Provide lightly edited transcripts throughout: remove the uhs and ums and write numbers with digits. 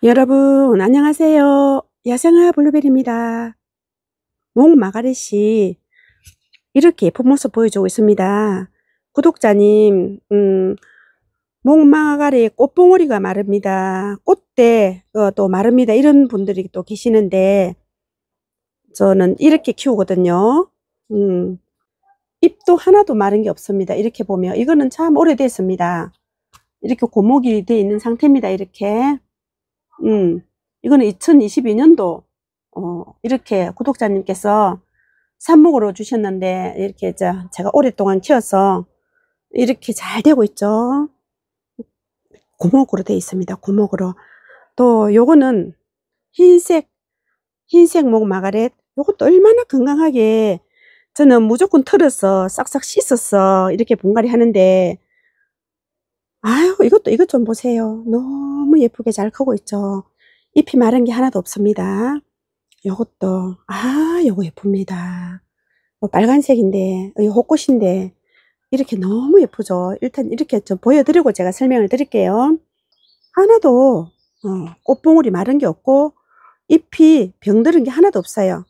여러분 안녕하세요. 야생화 블루베리입니다. 목마가렛이 이렇게 예쁜 모습 보여주고 있습니다. 구독자님, 목마가렛 꽃봉오리가 마릅니다. 꽃대 또 마릅니다. 이런 분들이 또 계시는데 저는 이렇게 키우거든요. 잎도 하나도 마른 게 없습니다. 이렇게 보면 이거는 참 오래됐습니다. 이렇게 고목이 되어 있는 상태입니다. 이렇게. 이거는 2022년도 이렇게 구독자님께서 삽목으로 주셨는데 이렇게 제가 오랫동안 키워서 이렇게 잘 되고 있죠. 고목으로 되어 있습니다. 고목으로. 또 요거는 흰색 목마가렛. 요것도 얼마나 건강하게 저는 무조건 털어서 싹싹 씻어서 이렇게 분갈이 하는데 아유 이것 좀 보세요. 너무 예쁘게 잘 크고 있죠. 잎이 마른 게 하나도 없습니다. 요것도 요거 예쁩니다. 빨간색인데 호꽃인데 이렇게 너무 예쁘죠. 일단 이렇게 좀 보여드리고 제가 설명을 드릴게요. 하나도 꽃봉오리 마른 게 없고 잎이 병들은 게 하나도 없어요.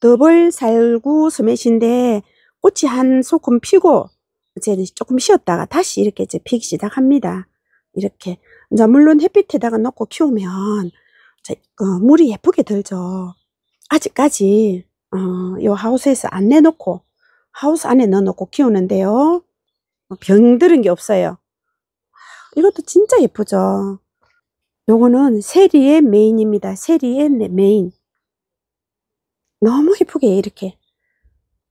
더블 살구 스매시인데 꽃이 한 소금 피고 이제 조금 쉬었다가 다시 이렇게 이제 피기 시작합니다. 이렇게 이제 물론 햇빛에다가 놓고 키우면 물이 예쁘게 들죠. 아직까지 요 하우스에서 안 내놓고 하우스 안에 넣어놓고 키우는데요. 병들은 게 없어요. 이것도 진짜 예쁘죠. 요거는 세리의 메인입니다. 세리의 메인. 너무 예쁘게 이렇게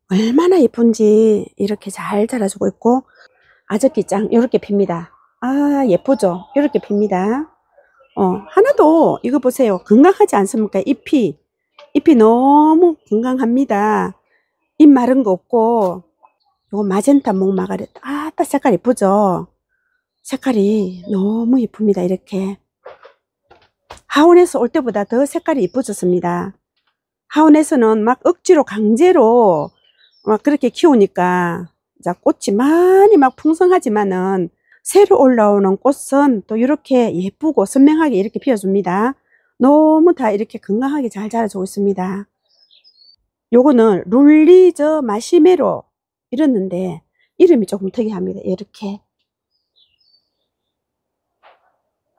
얼마나 예쁜지 이렇게 잘 자라주고 있고 아저끼짱 이렇게 핍니다. 예쁘죠. 이렇게 핍니다. 하나도 이거 보세요. 건강하지 않습니까? 잎이 너무 건강합니다. 잎 마른 거 없고 요거 마젠타 목마가렛 딱 색깔 예쁘죠. 색깔이 너무 예쁩니다. 이렇게 하원에서 올 때보다 더 색깔이 예뻐졌습니다. 하원에서는 막 억지로 강제로 막 그렇게 키우니까 꽃이 많이 막 풍성하지만은 새로 올라오는 꽃은 또 이렇게 예쁘고 선명하게 이렇게 피워줍니다. 너무 다 이렇게 건강하게 잘 자라주고 있습니다. 요거는 룰리저 마시메로 이랬는데 이름이 조금 특이합니다. 이렇게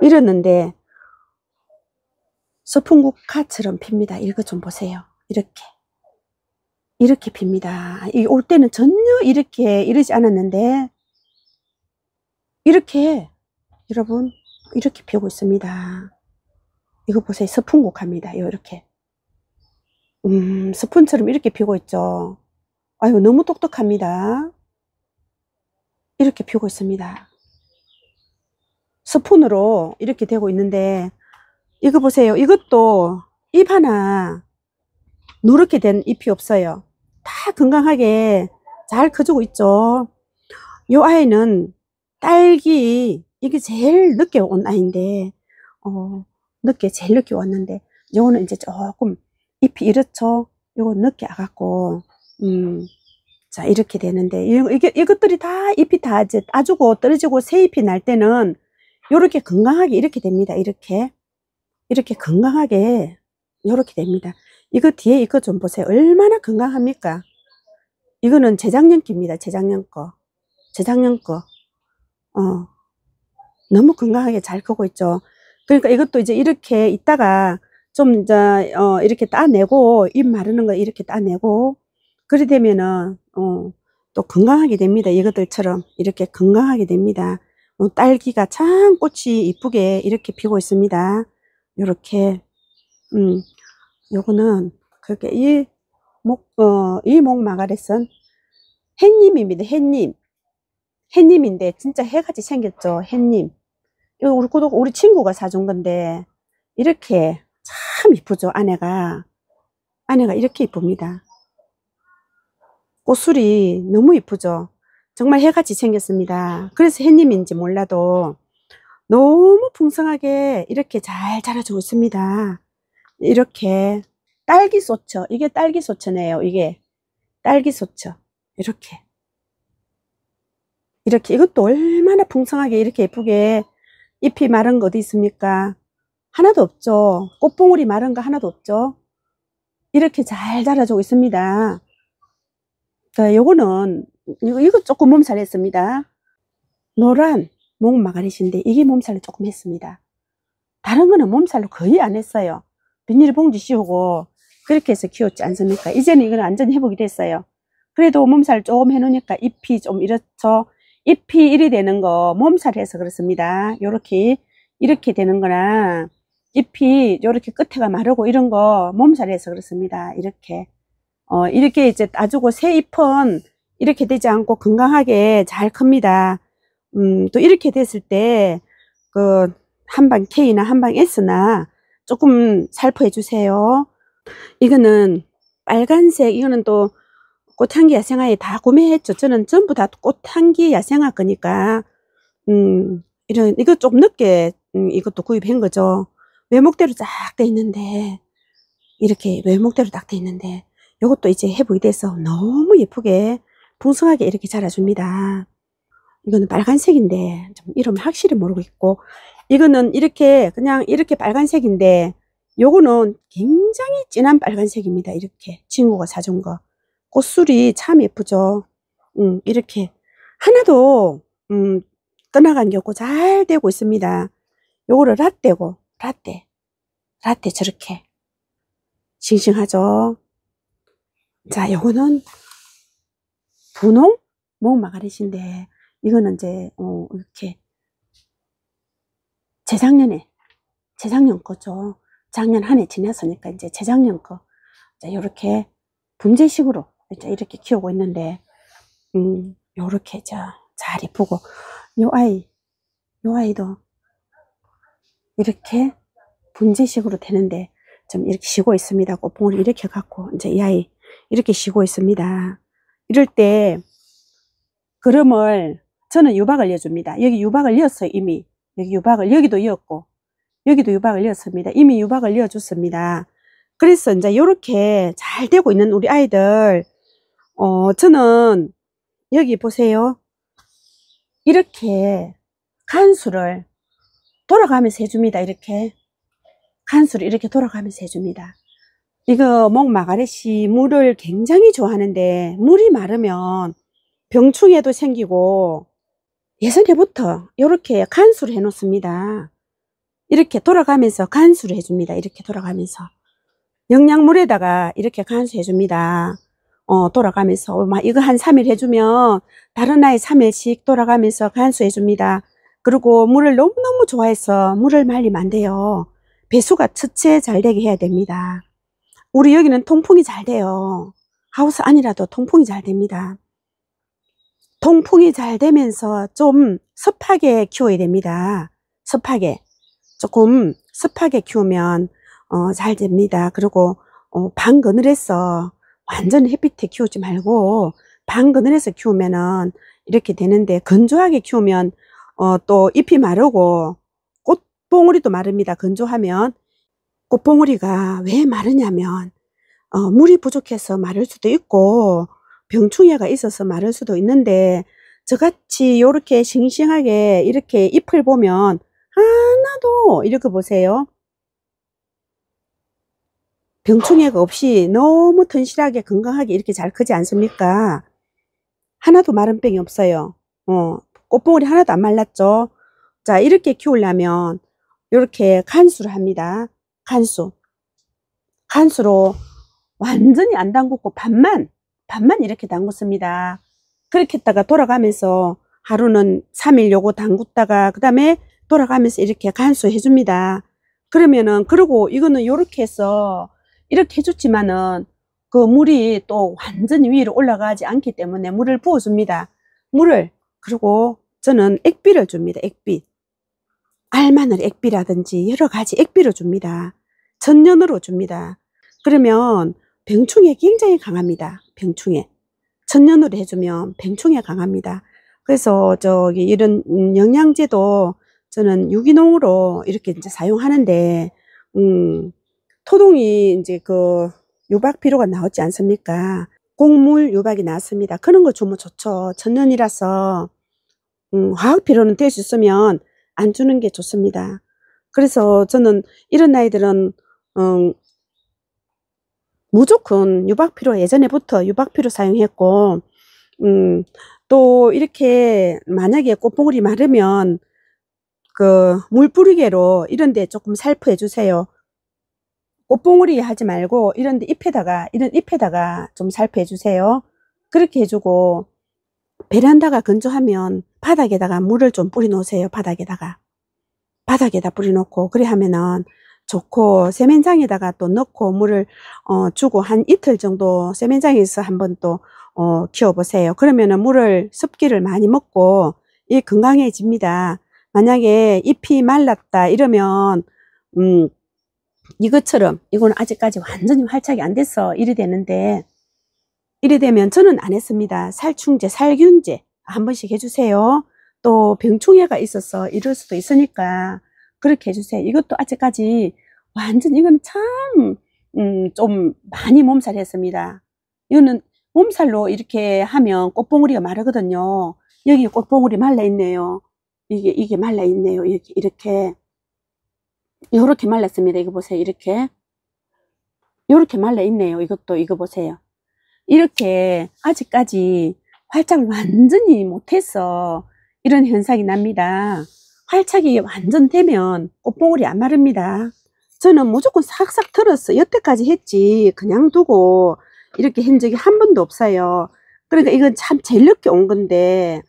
이랬는데 서풍국화처럼 핍니다. 이거 좀 보세요. 이렇게 핍니다. 올 때는 전혀 이러지 않았는데 이렇게 여러분 이렇게 피우고 있습니다. 이거 보세요. 서풍국화입니다. 이렇게 스푼처럼 이렇게 피우고 있죠. 아유 너무 똑똑합니다. 이렇게 피우고 있습니다. 스푼으로 이렇게 되고 있는데 이거 보세요. 이것도 잎 하나 누렇게 된 잎이 없어요. 다 건강하게 잘 커지고 있죠. 요 아이는 딸기 이게 제일 늦게 온 아이인데 제일 늦게 왔는데 요거는 이제 조금 잎이 이렇죠. 요거 늦게 와갖고 자 이렇게 되는데 이것들이 다 잎이 다 이제 따주고 떨어지고 새 잎이 날 때는 요렇게 건강하게 이렇게 됩니다. 이렇게 건강하게 요렇게 됩니다. 이거 뒤에 이거 좀 보세요. 얼마나 건강합니까? 이거는 재작년 끼입니다. 재작년 거 너무 건강하게 잘 크고 있죠. 그러니까 이것도 이제 이렇게 있다가 좀 이제 이렇게 따내고 잎 마르는 거 이렇게 따내고 그래 되면은 또 건강하게 됩니다. 이것들처럼 이렇게 건강하게 됩니다. 딸기가 참 꽃이 이쁘게 이렇게 피고 있습니다. 요렇게 요거는 그렇게 이 목마가렛은 햇님입니다. 햇님인데 진짜 해같이 생겼죠. 햇님. 이거 우리 친구가 사준 건데 이렇게 참 이쁘죠. 안에가 이렇게 이쁩니다. 꽃술이 너무 이쁘죠. 정말 해같이 생겼습니다. 그래서 햇님인지 몰라도 너무 풍성하게 이렇게 잘 자라주고 있습니다. 이렇게 딸기소처, 이게 딸기소처네요. 이게 딸기소처. 이렇게 이것도 얼마나 풍성하게 이렇게 예쁘게 잎이 마른 거 어디 있습니까? 하나도 없죠. 꽃봉오리 마른 거 하나도 없죠. 이렇게 잘 자라주고 있습니다. 자, 요거는 이거 조금 몸살 했습니다. 노란 목마가리신데 이게 몸살을 조금 했습니다. 다른 거는 몸살로 거의 안 했어요. 비닐봉지 씌우고 그렇게 해서 키웠지 않습니까? 이제는 이건 완전히 회복이 됐어요. 그래도 몸살 조금 해놓으니까 잎이 좀 이렇죠. 잎이 이리 되는 거 몸살해서 그렇습니다. 요렇게 이렇게 되는 거나 잎이 요렇게 끝에가 마르고 이런 거 몸살해서 그렇습니다. 이렇게 이렇게 이제 따주고 새 잎은 이렇게 되지 않고 건강하게 잘 큽니다. 또 이렇게 됐을 때 그 한방 K나 한방 S나 조금 살포해 주세요. 이거는 빨간색, 이거는 또 꽃향기 야생화에 다 구매했죠. 저는 전부 다 꽃향기 야생화 거니까 이거 좀 늦게 이것도 구입한 거죠. 외목대로 쫙 돼 있는데 이렇게 외목대로 딱 돼 있는데 이것도 이제 회복이 돼서 너무 예쁘게 풍성하게 이렇게 자라줍니다. 이거는 빨간색인데 좀 이름을 확실히 모르고 있고, 이거는 이렇게 그냥 이렇게 빨간색인데 요거는 굉장히 진한 빨간색입니다. 이렇게 친구가 사준 거. 꽃술이 참 예쁘죠. 이렇게 하나도 떠나간 게 없고 잘 되고 있습니다. 요거를 라떼고 라떼 저렇게 싱싱하죠. 자, 요거는 분홍 목마가리신데 이거는 이제 이렇게 재작년 거죠. 작년 한 해 지났으니까 이제 재작년 거. 자, 요렇게 분재식으로 이제 이렇게 키우고 있는데 요렇게 잘 이쁘고, 요 아이도 이렇게 분재식으로 되는데 좀 이렇게 쉬고 있습니다. 꽃봉오리 이렇게 갖고 이제 이 아이 이렇게 쉬고 있습니다. 이럴 때 그름을 저는 유박을 이어줍니다. 여기 유박을 이었어요. 이미 여기 유박을, 여기도 이었고 여기도 유박을 이었습니다. 이미 유박을 이어줬습니다. 그래서 이제 이렇게 잘 되고 있는 우리 아이들, 저는 여기 보세요. 이렇게 간수를 돌아가면서 해줍니다. 이렇게 간수를 이렇게 돌아가면서 해줍니다. 이거 목마가렛이 물을 굉장히 좋아하는데 물이 마르면 병충해도 생기고 예전에부터 이렇게 간수를 해 놓습니다. 이렇게 돌아가면서 간수를 해줍니다. 이렇게 돌아가면서 영양물에다가 이렇게 간수해 줍니다. 돌아가면서 막 이거 한 3일 해주면 다른 아이 3일씩 돌아가면서 간수해 줍니다. 그리고 물을 너무너무 좋아해서 물을 말리면 안 돼요. 배수가 첫째 잘 되게 해야 됩니다. 우리 여기는 통풍이 잘 돼요. 하우스 아니라도 통풍이 잘 됩니다. 통풍이 잘 되면서 좀 습하게 키워야 됩니다. 조금 습하게 키우면 잘 됩니다. 그리고 반그늘에서 완전 햇빛에 키우지 말고 반그늘에서 키우면은 이렇게 되는데, 건조하게 키우면 또 잎이 마르고 꽃봉오리도 마릅니다. 건조하면. 꽃봉오리가 왜 마르냐면 물이 부족해서 마를 수도 있고 병충해가 있어서 마를 수도 있는데, 저같이 이렇게 싱싱하게 이렇게 잎을 보면 하나도, 이렇게 보세요, 병충해가 없이 너무 튼실하게 건강하게 이렇게 잘 크지 않습니까? 하나도 마른 병이 없어요. 꽃봉오리 하나도 안 말랐죠. 자, 이렇게 키우려면 이렇게 간수를 합니다. 간수로 완전히 안 담궜고 반만 이렇게 담궜습니다. 그렇게 했다가 돌아가면서 하루는 3일 요거 담궜다가 그 다음에 돌아가면서 이렇게 간수해 줍니다. 그러면은, 그리고 이거는 요렇게 해서 이렇게 해줬지만은 그 물이 또 완전히 위로 올라가지 않기 때문에 물을 부어 줍니다. 그리고 저는 액비를 줍니다. 알마늘 액비라든지 여러 가지 액비를 줍니다. 천연으로 줍니다. 그러면 병충해 굉장히 강합니다. 병충해. 천연으로 해주면 병충해 강합니다. 그래서 이런 영양제도 저는 유기농으로 이렇게 이제 사용하는데, 토종이 이제 그 유박 비료가 나오지 않습니까? 곡물 유박이 나왔습니다. 그런 거 주면 좋죠. 천연이라서 화학 비료는 될 수 있으면 안 주는 게 좋습니다. 그래서 저는 이런 아이들은 무조건 유박피로 예전에부터 유박피로 사용했고, 또 이렇게 만약에 꽃봉오리 마르면 그 물뿌리개로 이런데 조금 살포해 주세요. 꽃봉오리 하지 말고 이런 잎에다가 좀 살포해 주세요. 그렇게 해주고, 베란다가 건조하면 바닥에다가 물을 좀 뿌려 놓으세요. 바닥에다 뿌려 놓고, 그래 하면은 좋고, 세면장에다가 또 넣고 물을 주고 한 이틀 정도 세면장에서 한번 또 키워 보세요. 그러면은 물을 습기를 많이 먹고 이 건강해집니다. 만약에 잎이 말랐다 이러면 이것처럼, 이거는 아직까지 완전히 활착이 안 됐어 이래 되는데, 이래 되면 저는 안 했습니다. 살충제, 살균제 한 번씩 해주세요. 또 병충해가 있어서 이럴 수도 있으니까 그렇게 해주세요. 이것도 아직까지 완전, 이거는 참 좀 많이 몸살했습니다. 이거는 몸살로 이렇게 하면 꽃봉오리가 마르거든요. 여기 꽃봉오리 말라 있네요. 이게 말라 있네요. 이렇게 말랐습니다. 이거 보세요. 이렇게 말라 있네요. 이것도, 이거 보세요. 이렇게 아직까지 활착을 완전히 못해서 이런 현상이 납니다. 활착이 완전 되면 꽃봉오리 안 마릅니다. 저는 무조건 싹싹 털었어. 여태까지 했지 그냥 두고 이렇게 한 적이 한 번도 없어요. 그러니까 이건 참 제일 늦게 온 건데,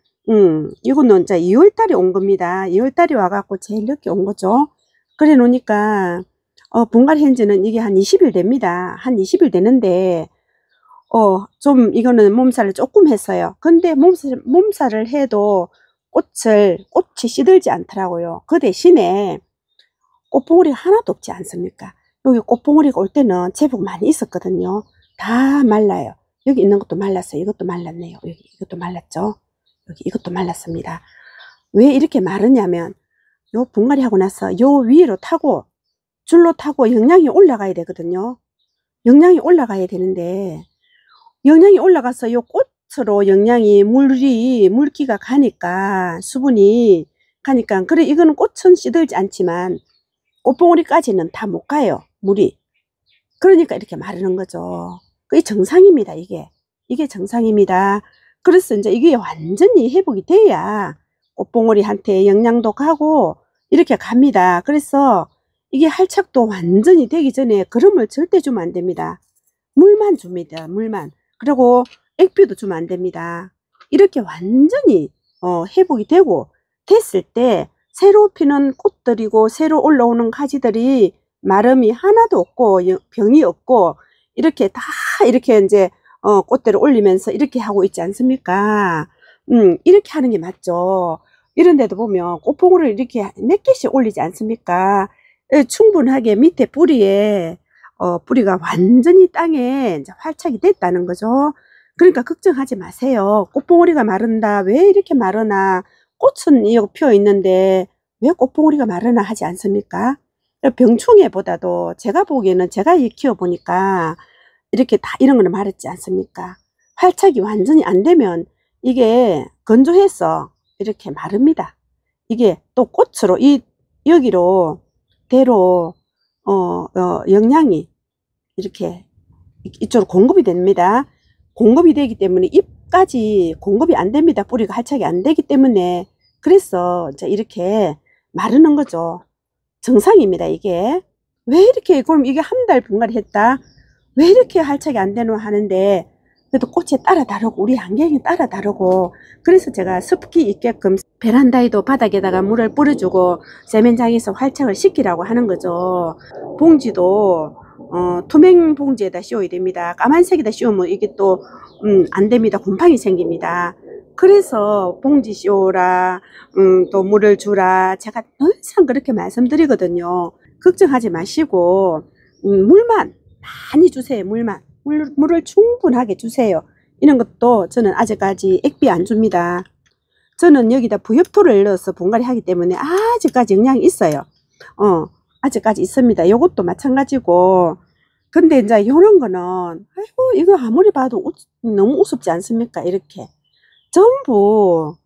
이거는 이제 2월달에 온 겁니다. 2월달에 와갖고 제일 늦게 온 거죠. 그래 놓으니까 분갈이 한지는 이게 한 20일 됩니다. 한 20일 되는데 좀 이거는 몸살을 조금 했어요. 근데 몸살을 해도 꽃이 시들지 않더라고요. 그 대신에 꽃봉오리가 하나도 없지 않습니까? 여기 꽃봉오리가 올 때는 제법 많이 있었거든요. 다 말라요. 여기 있는 것도 말랐어요. 이것도 말랐네요. 여기 이것도 말랐죠. 여기 이것도 말랐습니다. 왜 이렇게 마르냐면, 요 분갈이 하고 나서 요 위로 타고 줄로 타고 영양이 올라가야 되거든요. 영양이 올라가야 되는데, 영양이 올라가서 요 꽃으로 영양이 물기가 가니까, 수분이 가니까, 그래 이거는 꽃은 시들지 않지만 꽃봉오리까지는 다 못 가요, 물이. 그러니까 이렇게 마르는 거죠. 그게 정상입니다. 이게 정상입니다. 그래서 이제 이게 완전히 회복이 돼야 꽃봉오리한테 영양도 가고 이렇게 갑니다. 그래서 이게 활착도 완전히 되기 전에 거름을 절대 주면 안 됩니다. 물만 줍니다. 물만. 그리고 액비도 주면 안 됩니다. 이렇게 완전히 회복이 되고 됐을 때 새로 피는 꽃들이고 새로 올라오는 가지들이 마름이 하나도 없고 병이 없고 이렇게 다 이렇게 이제 꽃대를 올리면서 이렇게 하고 있지 않습니까? 이렇게 하는 게 맞죠. 이런 데도 보면 꽃봉오리를 이렇게 몇 개씩 올리지 않습니까? 충분하게 밑에 뿌리에 뿌리가 완전히 땅에 이제 활착이 됐다는 거죠. 그러니까 걱정하지 마세요. 꽃봉오리가 마른다, 왜 이렇게 마르나, 꽃은 피어 있는데 왜 꽃봉오리가 마르나 하지 않습니까? 병충해보다도 제가 보기에는, 제가 키워보니까 이렇게 다 이런 거는 마르지 않습니까? 활착이 완전히 안 되면 이게 건조해서 이렇게 마릅니다. 이게 또 꽃으로 여기로 대로 영양이 이렇게 이쪽으로 공급이 됩니다. 공급이 되기 때문에 잎까지 공급이 안 됩니다. 뿌리가 활착이 안 되기 때문에. 그래서 이제 이렇게 마르는 거죠. 정상입니다. 이게 왜 이렇게, 그럼 이게 한 달 분갈이 했다, 왜 이렇게 활착이 안 되노 하는데, 그래도 꽃에 따라 다르고 우리 환경에 따라 다르고, 그래서 제가 습기 있게끔 베란다에도 바닥에다가 물을 뿌려주고 세면장에서 활착을 시키라고 하는 거죠. 봉지도 투명 봉지에다 씌워야 됩니다. 까만색에다 씌우면 이게 또 안 됩니다. 곰팡이 생깁니다. 그래서 봉지 씌우라, 또 물을 주라, 제가 항상 그렇게 말씀드리거든요. 걱정하지 마시고 물만 많이 주세요. 물을 충분하게 주세요. 이런 것도 저는 아직까지 액비 안 줍니다. 저는 여기다 부엽토를 넣어서 분갈이 하기 때문에 아직까지 영양이 있어요. 아직까지 있습니다. 요것도 마찬가지고. 근데 이제 요런 거는, 아이고, 이거 아무리 봐도 너무 우습지 않습니까? 이렇게 전부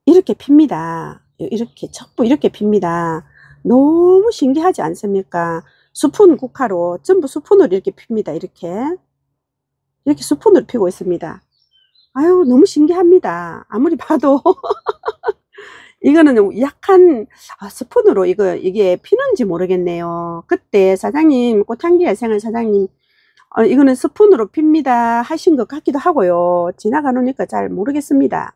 이렇게 핍니다. 이렇게 전부 이렇게 핍니다. 너무 신기하지 않습니까? 스푼 국화로 전부 스푼으로 이렇게 핍니다. 이렇게 스푼으로 피고 있습니다. 아유, 너무 신기합니다. 아무리 봐도 이거는 약한 스푼으로 이게 피는지 모르겠네요. 그때 사장님, 꽃향기 야생을 사장님, 이거는 스푼으로 핍니다 하신 것 같기도 하고요. 지나가 놓으니까 잘 모르겠습니다.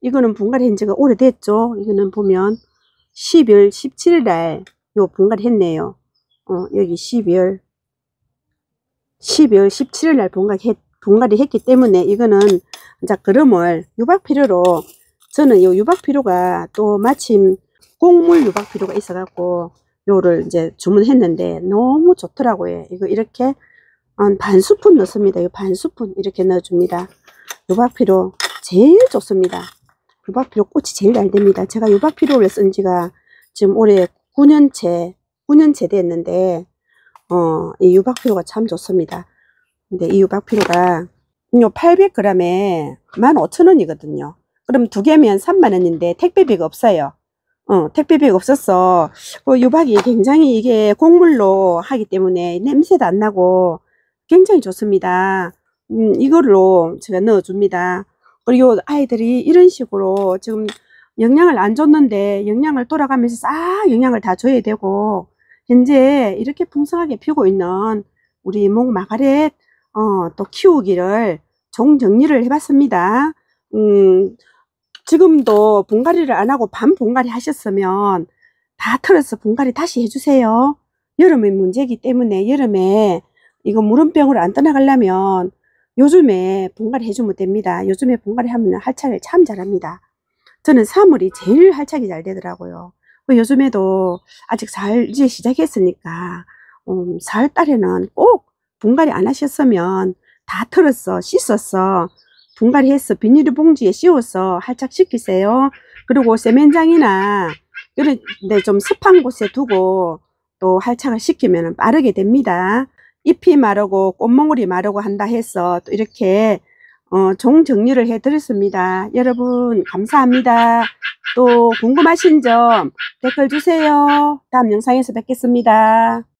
이거는 분갈이 한 지가 오래됐죠. 이거는 보면 12월 17일 날 요 분갈이 했네요. 여기 12월 17일 날 분갈이 했기 때문에 이거는 이제 그름을 유박피료로, 저는 요 유박피료가 또 마침 곡물 유박피료가 있어 갖고 요를 이제 주문했는데 너무 좋더라고요. 이거 이렇게 반 스푼 넣습니다. 요 반 스푼 이렇게 넣어줍니다. 유박피료 제일 좋습니다. 유박피료 꽃이 제일 잘 됩니다. 제가 유박피료를 쓴 지가 지금 올해 9년째 됐는데 이 유박피료가 참 좋습니다. 근데 이 유박피료가 요 800g에 15,000원이거든요. 그럼 두 개면 30,000원인데 택배비가 없어요. 택배비가 없어서 유박이 굉장히 이게 곡물로 하기 때문에 냄새도 안 나고 굉장히 좋습니다. 이걸로 제가 넣어줍니다. 그리고 아이들이 이런 식으로 지금 영양을 안 줬는데 영양을 돌아가면서 싹 영양을 다 줘야 되고, 현재 이렇게 풍성하게 피고 있는 우리 목마가렛 또 키우기를 종정리를 해봤습니다. 지금도 분갈이를 안 하고 반 분갈이 하셨으면 다 털어서 분갈이 다시 해주세요. 여름의 문제이기 때문에 여름에 이거 무름병으로 안 떠나가려면 요즘에 분갈이 해주면 됩니다. 요즘에 분갈이 하면 할착을 참 잘합니다. 저는 3월이 제일 할착이 잘 되더라고요. 요즘에도 아직 살 이제 시작했으니까 4월 달에는 꼭 분갈이 안 하셨으면 다 털었어 씻었어 분갈이 해서 비닐봉지에 씌워서 할착시키세요. 그리고 세면장이나 이런 데 좀 습한 곳에 두고 또 할착을 시키면 빠르게 됩니다. 잎이 마르고 꽃몽울이 마르고 한다 해서 또 이렇게 종정리를 해 드렸습니다. 여러분 감사합니다. 또 궁금하신 점 댓글 주세요. 다음 영상에서 뵙겠습니다.